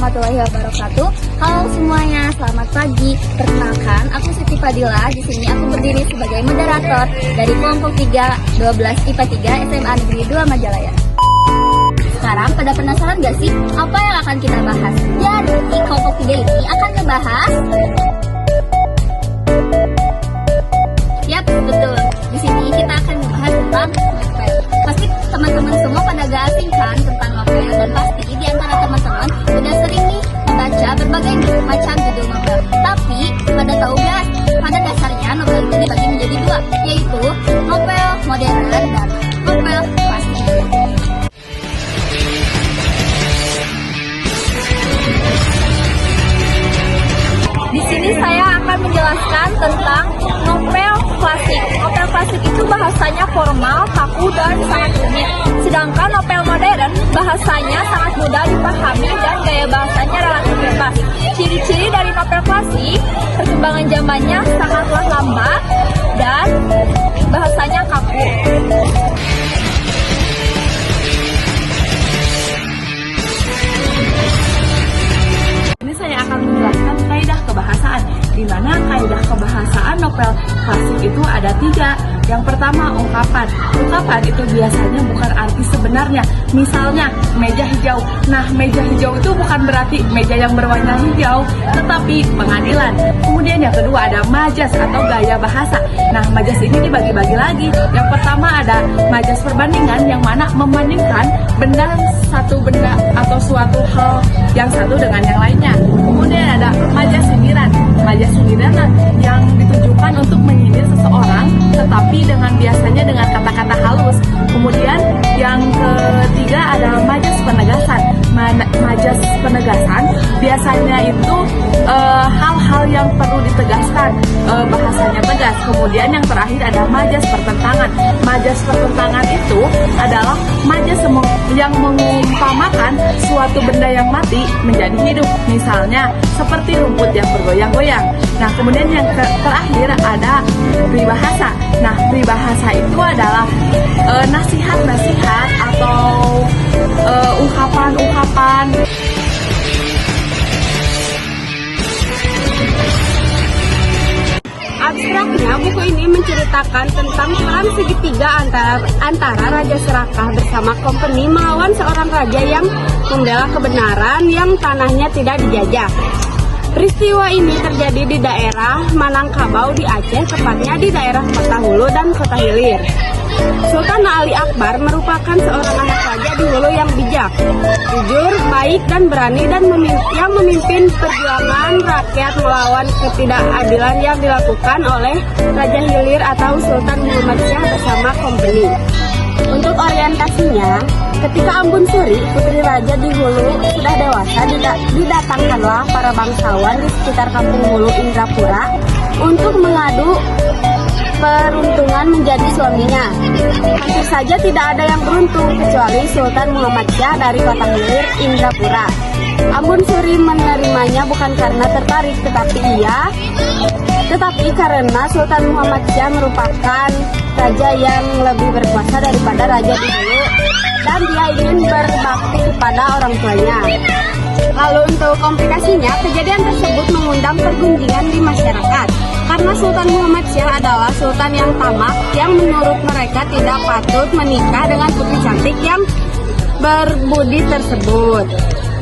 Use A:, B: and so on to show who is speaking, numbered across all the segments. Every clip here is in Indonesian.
A: warahmatullahi wabarakatuh. Halo semuanya, selamat pagi. Perkenalkan, aku Siti Fadila. Di sini aku berdiri sebagai moderator dari kelompok 312 IPA 3 SMA Negeri 2 Majalaya. Sekarang pada penasaran gak sih apa yang akan kita bahas? Jadi kelompok 3 ini akan ngebahas. Yap, betul. Di sini kita akan membahas tentang novel. Pasti teman-teman semua pada gak asing kan tentang novel, dan pasti di antara teman-teman udah sering nih membaca berbagai macam judul novel. Tapi pada tahu gak, pada dasarnya novel itu dibagi menjadi dua, yaitu novel modern dan novel klasik. Di sini saya akan menjelaskan tentang novel klasik. Novel klasik itu bahasanya formal, kaku, dan sangat rumit. Sedangkan novel modern bahasanya sangat mudah dipahami dan gaya bahasanya relatif bebas. Ciri-ciri dari novel klasik, perkembangan zamannya sangatlah lambat dan bahasanya kaku.
B: Ini saya akan menjelaskan kaidah kebahasaan, di mana kaidah kebahasaan novel klasik itu ada 3. Yang pertama, ungkapan. Ungkapan itu biasanya bukan arti sebenarnya. Misalnya, meja hijau. Nah, meja hijau itu bukan berarti meja yang berwarna hijau, tetapi pengadilan. Kemudian yang kedua ada majas atau gaya bahasa. Nah, majas ini dibagi-bagi lagi. Yang pertama ada majas perbandingan, yang mana membandingkan satu benda atau suatu hal yang satu dengan yang lainnya. Kemudian ada majas sindiran. Majas sindiran yang ditujukan untuk menyindir seseorang, tetapi biasanya dengan kata-kata halus. Kemudian yang ketiga ada majas penegasan. Majas penegasan biasanya itu hal-hal yang perlu ditegaskan, bahasanya tegas. Kemudian yang terakhir ada majas pertentangan. Majas pertentangan itu adalah majas yang mengumpamakan suatu benda yang mati menjadi hidup, misalnya seperti rumput yang bergoyang-goyang. Nah, kemudian yang terakhir ada peribahasa. Nah, peribahasa itu adalah nasihat-nasihat atau ungkapan-ungkapan.
C: Abstraknya, buku ini menceritakan tentang perang segitiga antara Raja Serakah bersama Company melawan seorang raja yang membela kebenaran yang tanahnya tidak dijajah. Peristiwa ini terjadi di daerah Manangkabau di Aceh, tepatnya di daerah Kota Hulu dan Kota Hilir. Sultan Ali Akbar merupakan seorang anak raja di Hulu yang bijak, jujur, baik, dan berani, dan yang memimpin perjuangan rakyat melawan ketidakadilan yang dilakukan oleh Raja Hilir atau Sultan Muhammad Syah bersama Company. Untuk orientasinya, ketika Ambon Suri, putri raja di Hulu, sudah dewasa, didatangkanlah para bangsawan di sekitar kampung Hulu Indrapura untuk mengadu peruntungan menjadi suaminya. Hampir saja tidak ada yang beruntung kecuali Sultan Muhammad Syah dari Kota Hilir, Indrapura. Ambon Suri menerimanya bukan karena tertarik, tetapi karena Sultan Muhammad Syah merupakan raja yang lebih berkuasa daripada raja di Hulu, dan dia ingin berbakti kepada orang tuanya. Lalu untuk komplikasinya, kejadian tersebut mengundang pergunjingan di masyarakat. Karena Sultan Muhammad Syah adalah sultan yang tamak, yang menurut mereka tidak patut menikah dengan putri cantik yang berbudi tersebut.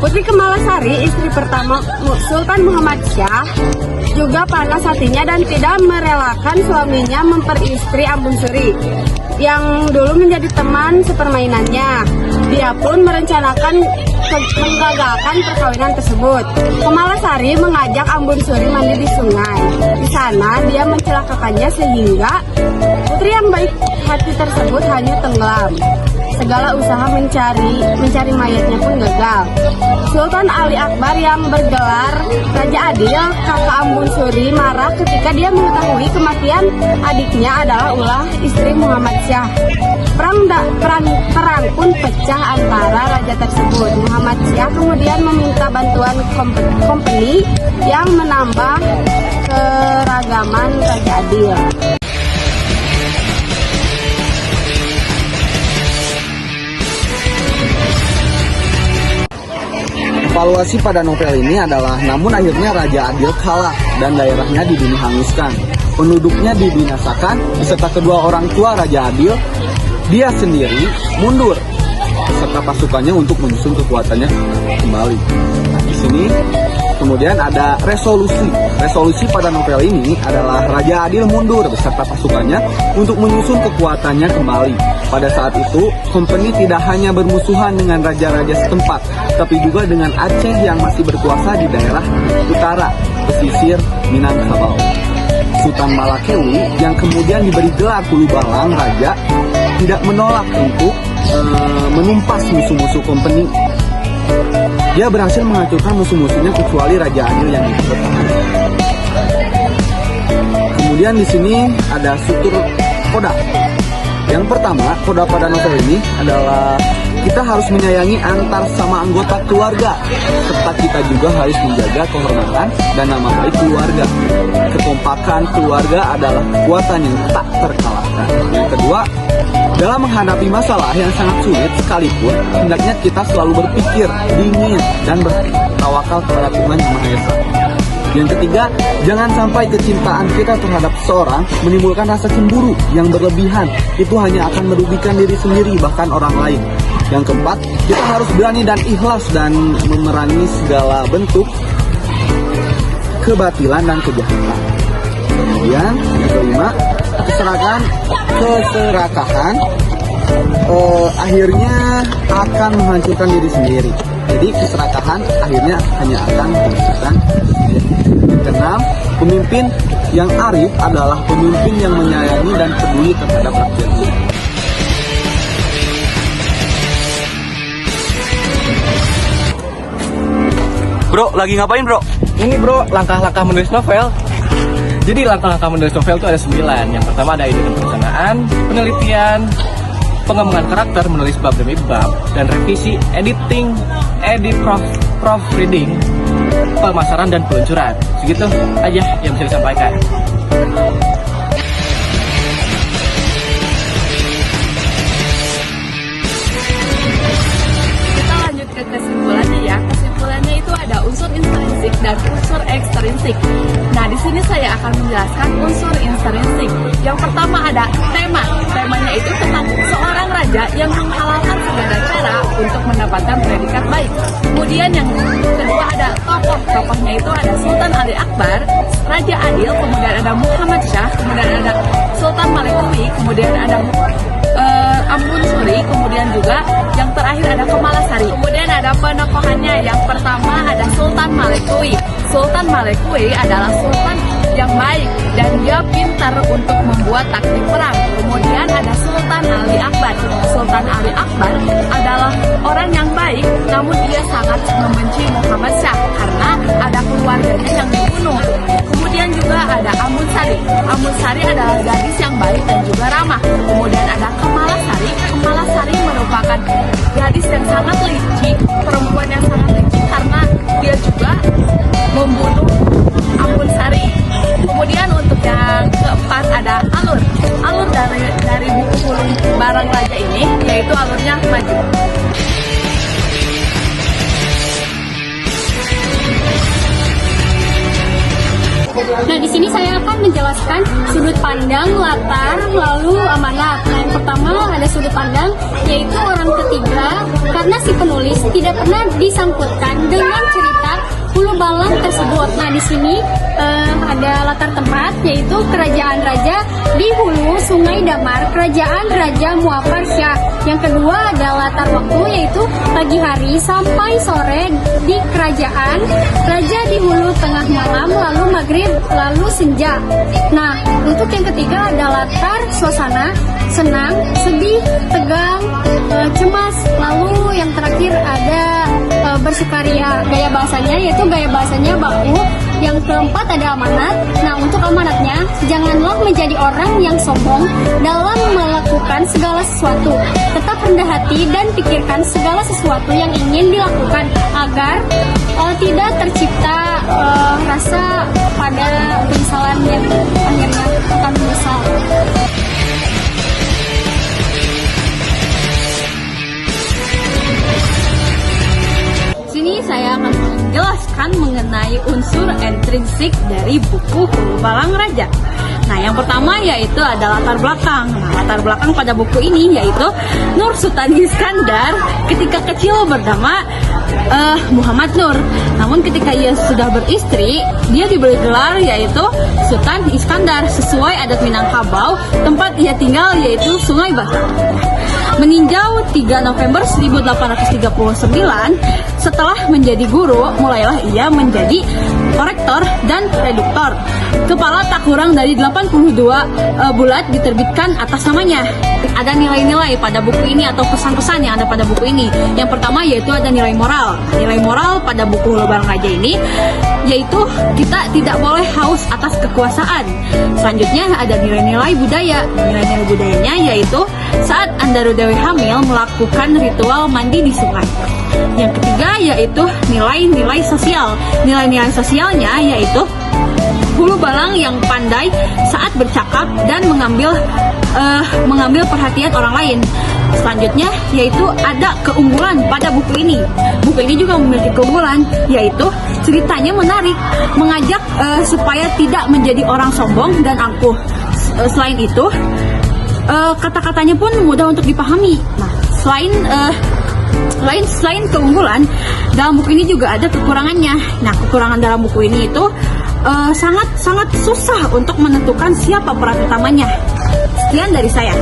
C: Putri Kemalasari, istri pertama Sultan Muhammad Syah, juga panas hatinya dan tidak merelakan suaminya memperistri Ambon Suri, yang dulu menjadi teman sepermainannya. Dia pun merencanakan menggagalkan perkawinan tersebut. Kemalasari mengajak Ambon Suri mandi di sungai. Di sana dia mencelakakannya sehingga putri yang baik hati tersebut hanyut tenggelam. Segala usaha mencari mayatnya pun gagal. Sultan Ali Akbar yang bergelar Raja Adil, kakak Ambon Suri, marah ketika dia mengetahui kematian adiknya adalah ulah istri Muhammad Syah. Perang pun pecah antara raja tersebut. Muhammad Syah kemudian meminta bantuan Company yang menambah keragaman Raja Adil.
D: Evaluasi pada novel ini adalah, namun akhirnya Raja Adil kalah dan daerahnya dihanguskan. Penduduknya dibinasakan, beserta kedua orang tua Raja Adil. Dia sendiri mundur serta pasukannya untuk menyusun kekuatannya kembali. Nah, di sini kemudian ada resolusi. Resolusi pada novel ini adalah Raja Adil mundur beserta pasukannya untuk menyusun kekuatannya kembali. Pada saat itu, Company tidak hanya bermusuhan dengan raja-raja setempat, tapi juga dengan Aceh yang masih berkuasa di daerah utara, pesisir Minangkabau. Sultan Malakewi yang kemudian diberi gelar Hulu Balang Raja tidak menolak untuk menumpas musuh-musuh Company. Dia berhasil menghancurkan musuh-musuhnya kecuali Raja Adil yang ikut bertahan. Kemudian di sini ada sutur koda. Yang pertama, koda pada novel ini adalah kita harus menyayangi antar sama anggota keluarga, serta kita juga harus menjaga kehormatan dan nama baik keluarga. Kekompakan keluarga adalah kekuatan yang tak terkalahkan. Yang kedua, dalam menghadapi masalah yang sangat sulit sekalipun, hendaknya kita selalu berpikir dingin dan bertawakal kepada Tuhan Yang Maha Esa. Yang ketiga, jangan sampai kecintaan kita terhadap seseorang menimbulkan rasa cemburu yang berlebihan. Itu hanya akan merugikan diri sendiri, bahkan orang lain. Yang keempat, kita harus berani dan ikhlas dan memerangi segala bentuk kebatilan dan kejahatan. Kemudian, yang kelima, keserakahan akhirnya akan menghancurkan diri sendiri. Jadi keserakahan akhirnya hanya akan menghancurkan diri sendiri. Yang keenam, pemimpin yang arif adalah pemimpin yang menyayangi dan peduli terhadap rakyatnya.
E: Bro, lagi ngapain bro?
F: Ini bro, langkah-langkah menulis novel. Jadi langkah-langkah menulis novel itu ada 9. Yang pertama ada ide dan perencanaan, penelitian, pengembangan karakter, menulis bab demi bab, dan revisi, editing, proofreading, pemasaran, dan peluncuran. Segitu aja yang bisa disampaikan.
B: Kita lanjut ke kesimpulannya ya. Kesimpulannya itu ada unsur intrinsik dan unsur ekstrinsik. Nah, di sini saya akan menjelaskan unsur intrinsik. Yang pertama ada tema. Temanya itu tentang seorang raja yang menghalalkan segala cara untuk mendapatkan predikat baik. Kemudian yang kedua ada tokoh. Tokohnya itu ada Sultan Ali Akbar, Raja Adil, kemudian ada Muhammad Shah, kemudian ada Sultan Malekewi, kemudian ada Amun Suri, kemudian juga yang terakhir ada Kemalasari. Kemudian ada penokohannya. Yang pertama ada Sultan Malekewi. Sultan Malekewi adalah sultan yang baik dan dia pintar untuk membuat taktik perang. Kemudian ada Sultan Ali Akbar. Sultan Ali Akbar adalah orang yang baik, namun dia sangat membenci Muhammad Shah karena ada keluarganya yang dibunuh. Kemudian juga ada Amun Sari. Amun Sari adalah gadis yang baik dan juga ramah. Kemudian ada Kemalasari. Kemalasari merupakan gadis yang sangat licik, perempuan yang sangat licik karena dia juga membunuh Amun Sari. Kemudian untuk yang keempat ada alur. Alur dari buku Hulu Balang Raja ini yaitu alurnya maju.
A: Nah, di sini saya akan menjelaskan sudut pandang, latar, lalu amanat. Nah, yang pertama ada sudut pandang, yaitu orang ketiga, karena si penulis tidak pernah disangkutkan dengan cerita Hulu Balang tersebut. Nah, di sini ada latar tempat, yaitu kerajaan raja di hulu Sungai Damar, kerajaan Raja Muafar Shah. Yang kedua ada latar waktu, yaitu pagi hari sampai sore di kerajaan raja di hulu tengah malam, lalu maghrib, lalu senja. Nah, untuk yang ketiga ada latar suasana senang, sedih, tegang, cemas. Lalu yang terakhir ada bersukaria. Gaya bahasanya yaitu gaya bahasanya baku. Yang keempat ada amanat. Nah, untuk amanatnya, janganlah menjadi orang yang sombong dalam melakukan segala sesuatu. Tetap rendah hati dan pikirkan segala sesuatu yang ingin dilakukan agar tidak tercipta rasa pada penyesalan yang akhirnya akan menyesal. Sini saya akan
G: menjelaskan mengenai unsur intrinsik dari buku Hulu Balang Raja. Nah, yang pertama yaitu ada latar belakang. Nah, latar belakang pada buku ini yaitu Nur Sultan Iskandar ketika kecil bernama Muhammad Nur. Namun ketika ia sudah beristri, dia diberi gelar yaitu Sultan Iskandar sesuai adat Minangkabau. Tempat ia tinggal yaitu Sungai Basah. Meninjau 3 November 1839, setelah menjadi guru, mulailah ia menjadi korektor dan reduktor. Kepala tak kurang dari 82 bulat diterbitkan atas namanya. Ada nilai-nilai pada buku ini atau pesan-pesan yang ada pada buku ini. Yang pertama yaitu ada nilai moral. Nilai moral pada buku Hulu Balang Raja ini yaitu kita tidak boleh haus atas kekuasaan. Selanjutnya ada nilai-nilai budaya. Nilai-nilai budayanya yaitu saat Andaru Dewi hamil melakukan ritual mandi di sungai. Yang ketiga yaitu nilai-nilai sosial. Nilai-nilai sosialnya yaitu Hulu Balang yang pandai saat bercakap dan mengambil perhatian orang lain. Selanjutnya yaitu ada keunggulan pada buku ini. Buku ini juga memiliki keunggulan yaitu ceritanya menarik, mengajak supaya tidak menjadi orang sombong dan angkuh. Selain itu kata-katanya pun mudah untuk dipahami. Nah, selain keunggulan, dalam buku ini juga ada kekurangannya. Nah, kekurangan dalam buku ini itu sangat susah untuk menentukan siapa peran utamanya. Sekian dari saya.